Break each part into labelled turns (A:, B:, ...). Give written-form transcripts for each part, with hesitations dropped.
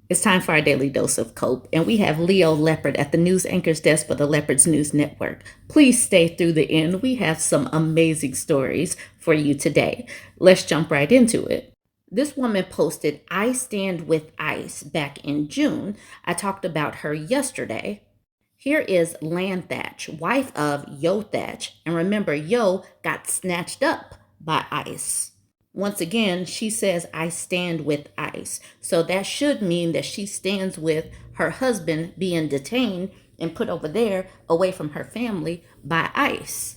A: It's time for our daily dose of Cope, and we have Leo Leopard at the news anchor's desk for the Leopards News Network. Please stay through the end. We have some amazing stories for you today. Let's jump right into it. This woman posted, "I stand with ICE" back in June. I talked about her yesterday. Here is Land Thatch, wife of Yo Thatch. And remember, Yo got snatched up by ICE. Once again, she says, "I stand with ICE." So that should mean that she stands with her husband being detained and put over there away from her family by ICE.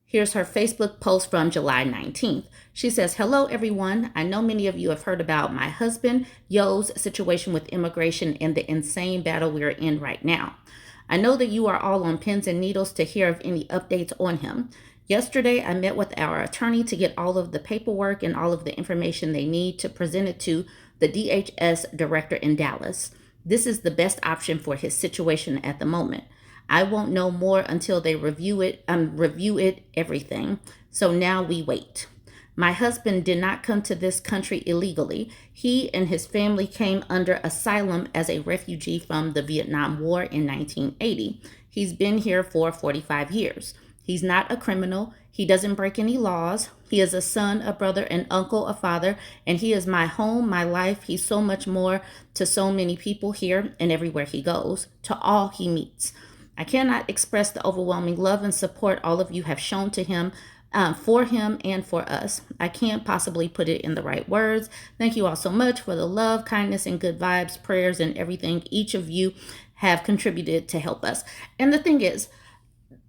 A: Here's her Facebook post from July 19th. She says, "Hello, everyone. I know many of you have heard about my husband, Yo's situation with immigration and the insane battle we're in right now. I know that you are all on pins and needles to hear of any updates on him. Yesterday, I met with our attorney to get all of the paperwork and all of the information they need to present it to the DHS director in Dallas. This is the best option for his situation at the moment. I won't know more until they review it, everything. So now we wait. My husband did not come to this country illegally. He and his family came under asylum as a refugee from the Vietnam War in 1980. He's been here for 45 years. He's not a criminal. He doesn't break any laws. He is a son, a brother, an uncle, a father, and he is my home, my life. He's so much more to so many people here and everywhere he goes, to all he meets. I cannot express the overwhelming love and support all of you have shown to him, for him and for us. I can't possibly put it in the right words. Thank you all so much for the love, kindness, and good vibes, prayers, and everything each of you have contributed to help us." And the thing is,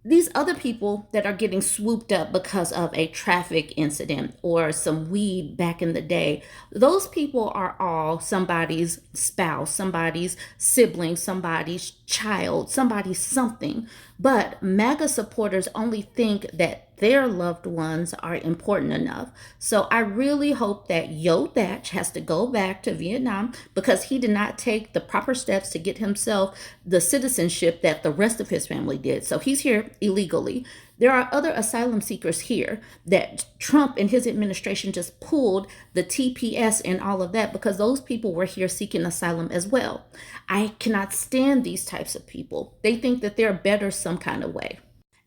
A: these other people that are getting swooped up because of a traffic incident or some weed back in the day, those people are all somebody's spouse, somebody's sibling, somebody's child, somebody's something. But MAGA supporters only think that their loved ones are important enough. So I really hope that Yo Thatch has to go back to Vietnam because he did not take the proper steps to get himself the citizenship that the rest of his family did. So he's here illegally. There are other asylum seekers here that Trump and his administration just pulled the TPS and all of that because those people were here seeking asylum as well. I cannot stand these types of people. They think that they're better some kind of way.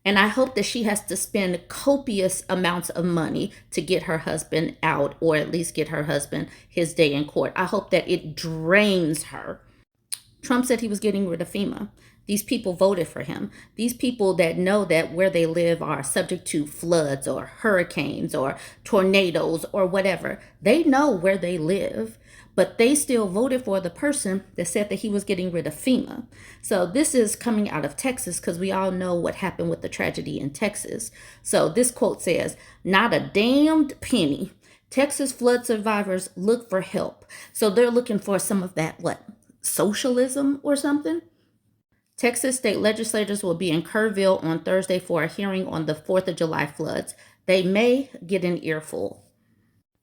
A: And I hope that she has to spend copious amounts of money to get her husband out, or at least get her husband his day in court. I hope that it drains her. Trump said he was getting rid of FEMA. These people voted for him. These people that know that where they live are subject to floods or hurricanes or tornadoes or whatever. They know where they live, but they still voted for the person that said that he was getting rid of FEMA. So this is coming out of Texas because we all know what happened with the tragedy in Texas. So this quote says, "Not a damned penny. Texas flood survivors look for help." So they're looking for some of that, what, socialism or something? Texas state legislators will be in Kerrville on Thursday for a hearing on the 4th of July floods. They may get an earful.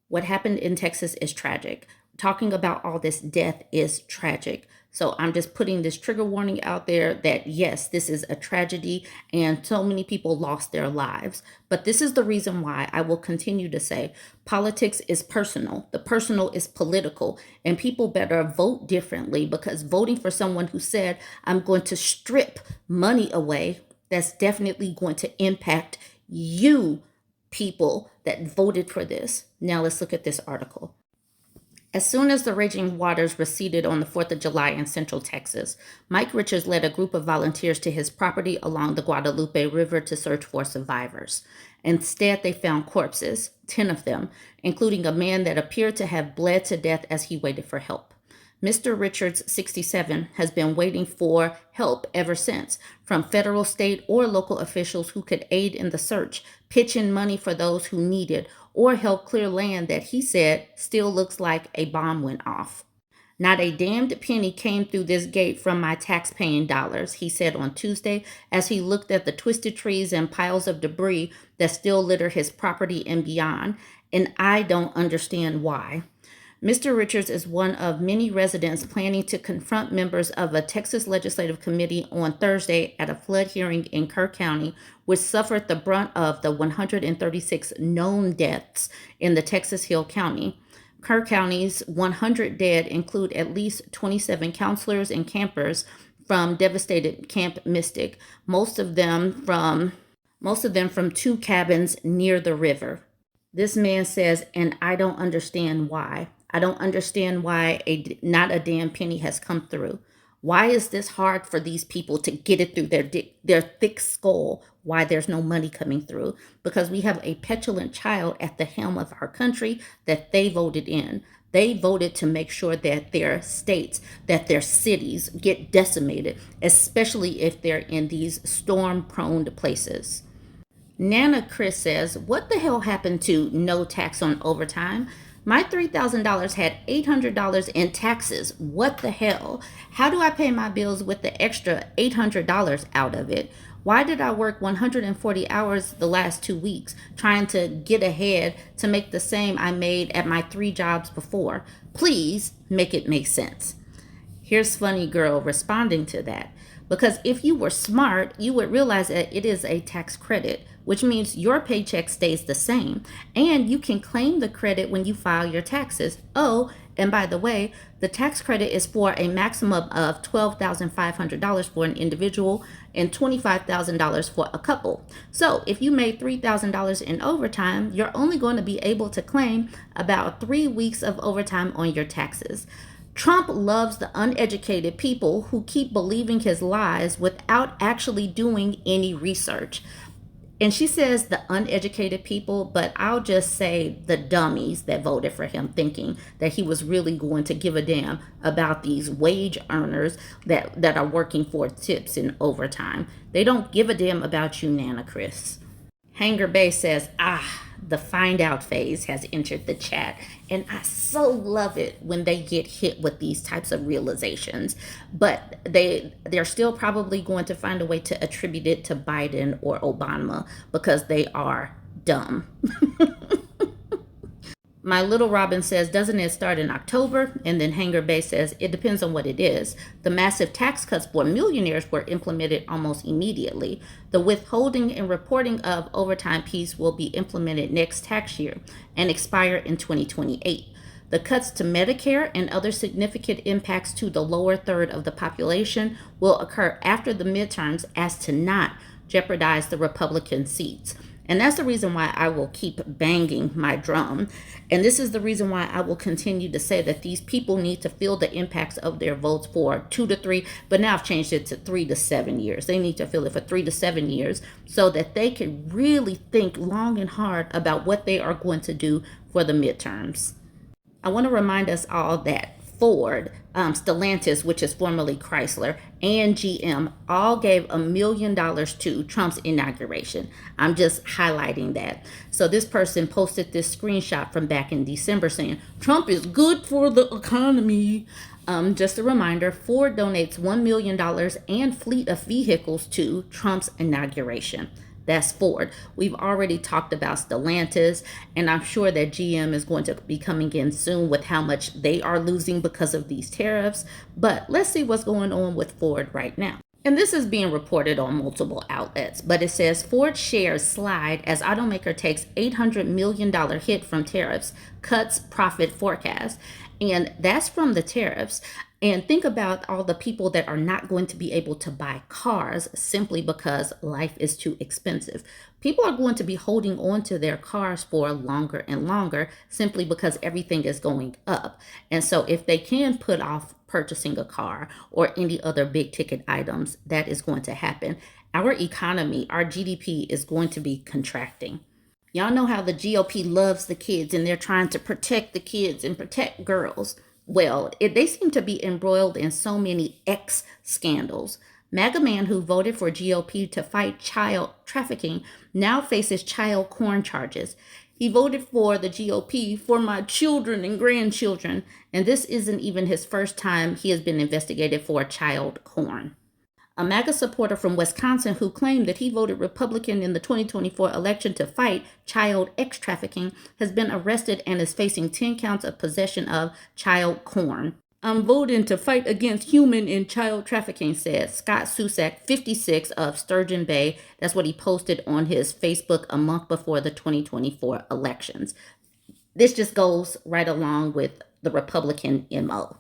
A: What happened in Texas is tragic. Talking about all this death is tragic. So I'm just putting this trigger warning out there that yes, this is a tragedy and so many people lost their lives. But this is the reason why I will continue to say politics is personal. The personal is political, and people better vote differently, because voting for someone who said, "I'm going to strip money away," that's definitely going to impact you people that voted for this. Now let's look at this article. As soon as the raging waters receded on the 4th of July in central Texas, Mike Richards led a group of volunteers to his property along the Guadalupe River to search for survivors. Instead, they found corpses, 10 of them, including a man that appeared to have bled to death as he waited for help. Mr. Richards, 67, has been waiting for help ever since, from federal, state, or local officials who could aid in the search, pitch in money for those who needed, or help clear land that he said still looks like a bomb went off. "Not a damned penny came through this gate from my tax-paying dollars," he said on Tuesday as he looked at the twisted trees and piles of debris that still litter his property and beyond, "and I don't understand why." Mr. Richards is one of many residents planning to confront members of a Texas legislative committee on Thursday at a flood hearing in Kerr County, which suffered the brunt of the 136 known deaths in the Texas Hill County. Kerr County's 100 dead include at least 27 counselors and campers from devastated Camp Mystic, most of them from two cabins near the river. This man says, and I don't understand why. I don't understand why not a damn penny has come through. Why is this hard for these people to get it through their thick skull? Why there's no money coming through? Because we have a petulant child at the helm of our country that they voted in. They voted to make sure that their states, that their cities get decimated, especially if they're in these storm-prone places. Nana Chris says, what the hell happened to no tax on overtime? My $3,000 had $800 in taxes. What the hell? How do I pay my bills with the extra $800 out of it? Why did I work 140 hours the last 2 weeks trying to get ahead to make the same I made at my 3 jobs before? Please make it make sense. Here's Funny Girl responding to that. Because if you were smart, you would realize that it is a tax credit, which means your paycheck stays the same. And you can claim the credit when you file your taxes. Oh, and by the way, the tax credit is for a maximum of $12,500 for an individual and $25,000 for a couple. So if you made $3,000 in overtime, you're only going to be able to claim about 3 weeks of overtime on your taxes. Trump loves the uneducated people who keep believing his lies without actually doing any research. And she says the uneducated people, but I'll just say the dummies that voted for him thinking that he was really going to give a damn about these wage earners that are working for tips and overtime. They don't give a damn about you, Nana Chris. Hanger Bay says, the find out phase has entered the chat. And I so love it when they get hit with these types of realizations. But they're still probably going to find a way to attribute it to Biden or Obama because they are dumb. My Little Robin says, doesn't it start in October? And then Hanger Bay says, it depends on what it is. The massive tax cuts for millionaires were implemented almost immediately. The withholding and reporting of overtime piece will be implemented next tax year and expire in 2028. The cuts to Medicare and other significant impacts to the lower third of the population will occur after the midterms as to not jeopardize the Republican seats. And that's the reason why I will keep banging my drum. And this is the reason why I will continue to say that these people need to feel the impacts of their votes for 2 to 3, but now I've changed it to 3 to 7 years. They need to feel it for 3 to 7 years so that they can really think long and hard about what they are going to do for the midterms. I want to remind us all that Ford, Stellantis, which is formerly Chrysler, and GM all gave $1 million to Trump's inauguration. I'm just highlighting that. So this person posted this screenshot from back in December saying, Trump is good for the economy. Just a reminder, Ford donates $1 million and fleet of vehicles to Trump's inauguration. That's Ford. We've already talked about Stellantis, and I'm sure that GM is going to be coming in soon with how much they are losing because of these tariffs. But let's see what's going on with Ford right now. And this is being reported on multiple outlets, but it says Ford shares slide as automaker takes $800 million hit from tariffs, cuts profit forecast. And that's from the tariffs. And think about all the people that are not going to be able to buy cars simply because life is too expensive. People are going to be holding on to their cars for longer and longer simply because everything is going up. And so if they can put off purchasing a car or any other big ticket items, that is going to happen. Our economy, our GDP is going to be contracting. Y'all know how the GOP loves the kids and they're trying to protect the kids and protect girls. Well, they seem to be embroiled in so many X scandals. MAGA man who voted for GOP to fight child trafficking now faces child porn charges. He voted for the GOP for my children and grandchildren, and this isn't even his first time he has been investigated for child porn. A MAGA supporter from Wisconsin who claimed that he voted Republican in the 2024 election to fight child X trafficking has been arrested and is facing 10 counts of possession of child porn. I'm voting to fight against human and child trafficking, said Scott Susak, 56, of Sturgeon Bay. That's what he posted on his Facebook a month before the 2024 elections. This just goes right along with the Republican MO.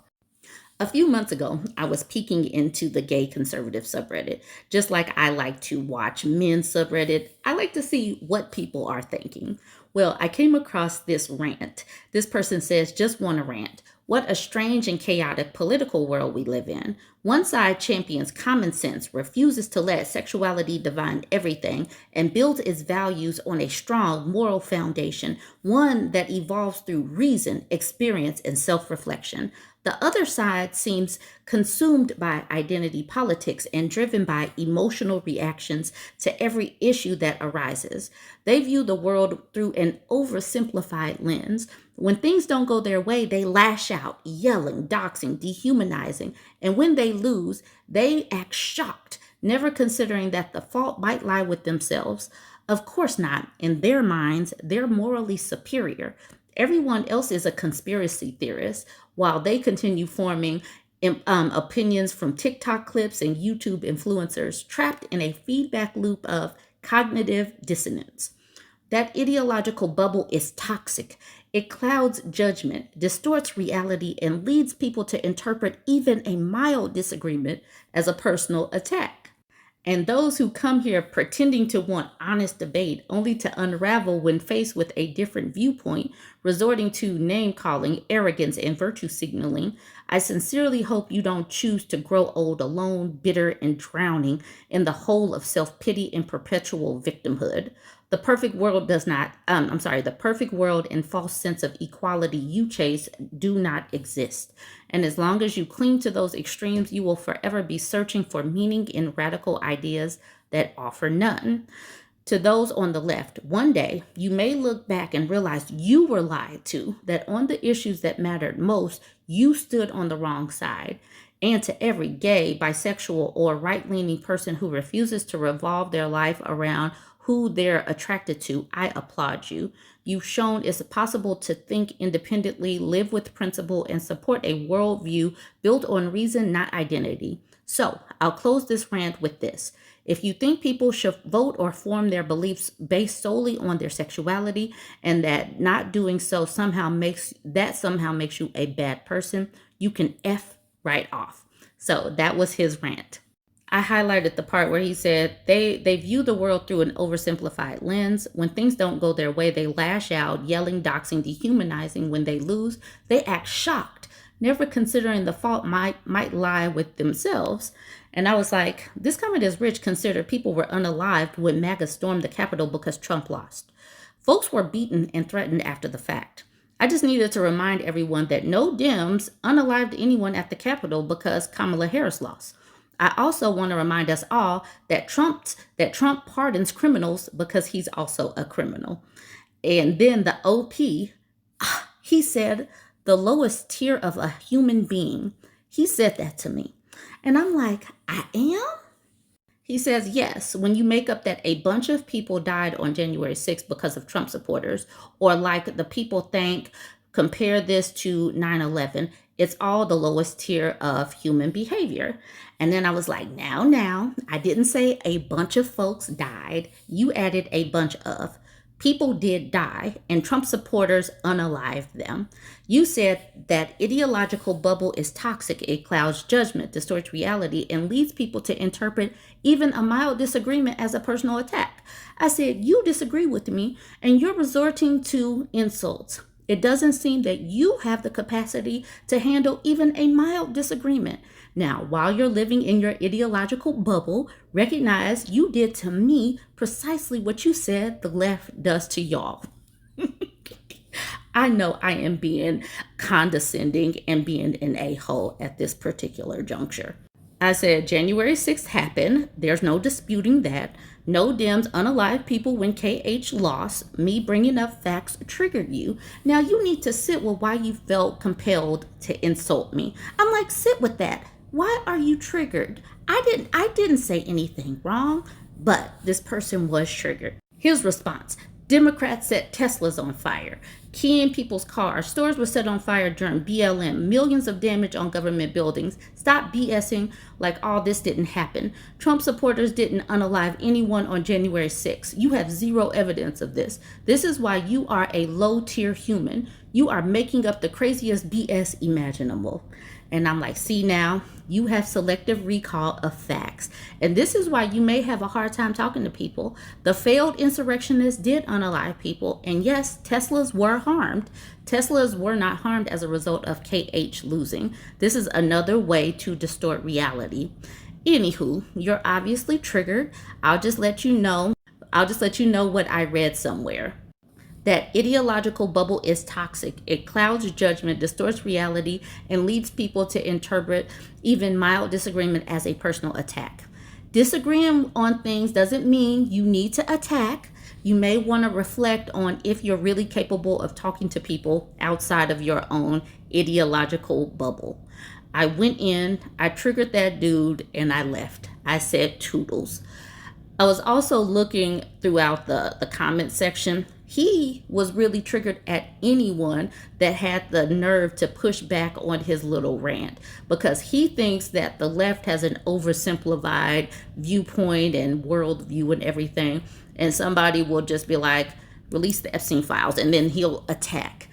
A: A few months ago, I was peeking into the gay conservative subreddit. Just like I like to watch men's subreddit, I like to see what people are thinking. Well, I came across this rant. This person says, just want to rant. What a strange and chaotic political world we live in. One side champions common sense, refuses to let sexuality define everything, and builds its values on a strong moral foundation, one that evolves through reason, experience, and self reflection. The other side seems consumed by identity politics and driven by emotional reactions to every issue that arises. They view the world through an oversimplified lens. When things don't go their way, they lash out, yelling, doxing, dehumanizing. And when they lose, they act shocked, never considering that the fault might lie with themselves. Of course not. In their minds, they're morally superior. Everyone else is a conspiracy theorist while they continue forming opinions from TikTok clips and YouTube influencers, trapped in a feedback loop of cognitive dissonance. That ideological bubble is toxic. It clouds judgment, distorts reality, and leads people to interpret even a mild disagreement as a personal attack. And those who come here pretending to want honest debate only to unravel when faced with a different viewpoint, resorting to name calling, arrogance, and virtue signaling, I sincerely hope you don't choose to grow old alone, bitter, and drowning in the hole of self pity and perpetual victimhood. The perfect world the perfect world and false sense of equality you chase do not exist. And as long as you cling to those extremes, you will forever be searching for meaning in radical ideas that offer none. To those on the left, one day you may look back and realize you were lied to, that on the issues that mattered most, you stood on the wrong side. And to every gay, bisexual, or right leaning person who refuses to revolve their life around who they're attracted to, I applaud you. You've shown it's possible to think independently, live with principle, and support a worldview built on reason, not identity. So I'll close this rant with this. If you think people should vote or form their beliefs based solely on their sexuality, and that not doing so somehow makes you a bad person, you can F right off. So that was his rant. I highlighted the part where he said they view the world through an oversimplified lens. When things don't go their way, they lash out, yelling, doxing, dehumanizing. When they lose, they act shocked, never considering the fault might lie with themselves. And I was like, this comment is rich considered people were unalived when MAGA stormed the Capitol because Trump lost. Folks were beaten and threatened after the fact. I just needed to remind everyone that no Dems unalived anyone at the Capitol because Kamala Harris lost. I also want to remind us all that Trump pardons criminals because he's also a criminal. And then the OP, he said the lowest tier of a human being. He said that to me. And I'm like, I am? He says, yes, when you make up that a bunch of people died on January 6th because of Trump supporters, or like the people think, compare this to 9/11, it's all the lowest tier of human behavior. And then I was like, now, I didn't say a bunch of folks died. You added a bunch of. People did die, and Trump supporters unalived them. You said that ideological bubble is toxic. It clouds judgment, distorts reality, and leads people to interpret even a mild disagreement as a personal attack. I said, you disagree with me, and you're resorting to insults. It doesn't seem that you have the capacity to handle even a mild disagreement. Now, while you're living in your ideological bubble, recognize you did to me precisely what you said the left does to y'all. I know I am being condescending and being an a-hole at this particular juncture. I said January 6th happened. There's no disputing that. No Dems unalive people when KH lost. Me bringing up facts triggered you. Now you need to sit with why you felt compelled to insult me. I'm like, sit with that. Why are you triggered? I didn't say anything wrong, but this person was triggered. His response: Democrats set Teslas on fire. keying people's cars. Stores were set on fire during BLM. Millions of damage on government buildings. Stop BSing like all this didn't happen. Trump supporters didn't unalive anyone on January 6th. You have zero evidence of this. This is why you are a low-tier human. You are making up the craziest BS imaginable. And I'm like, see now, you have selective recall of facts. And this is why you may have a hard time talking to people. The failed insurrectionists did unalive people. And yes, Teslas were harmed. Teslas were not harmed as a result of KH losing. This is another way to distort reality. Anywho, you're obviously triggered. I'll just let you know what I read somewhere. That ideological bubble is toxic. It clouds judgment, distorts reality, and leads people to interpret even mild disagreement as a personal attack. Disagreeing on things doesn't mean you need to attack. You may want to reflect on if you're really capable of talking to people outside of your own ideological bubble. I went in, I triggered that dude, and I left. I said toodles. I was also looking throughout the comment section. He was really triggered at anyone that had the nerve to push back on his little rant, because he thinks that the left has an oversimplified viewpoint and worldview and everything. And somebody will just be like, release the Epstein files, and then he'll attack.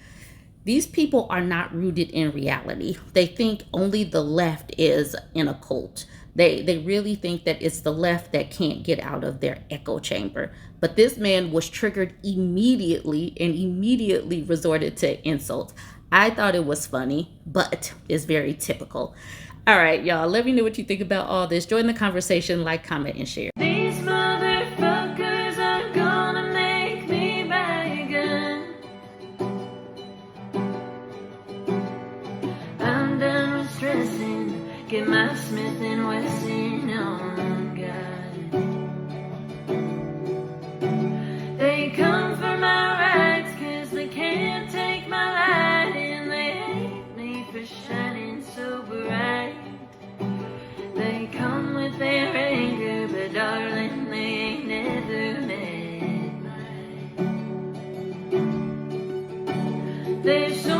A: These people are not rooted in reality. They think only the left is in a cult. They really think that it's the left that can't get out of their echo chamber. But this man was triggered immediately and immediately resorted to insults. I thought it was funny, but it's very typical. All right, y'all, let me know what you think about all this. Join the conversation, like, comment, and share.
B: These motherfuckers are gonna make me back again. I'm done with stressing. Get my Smith and Wesson on, God. They come for my rights 'cause they can't take my light, and they hate me for shining so bright. They come with their anger, but darling, they ain't never met mine. They're so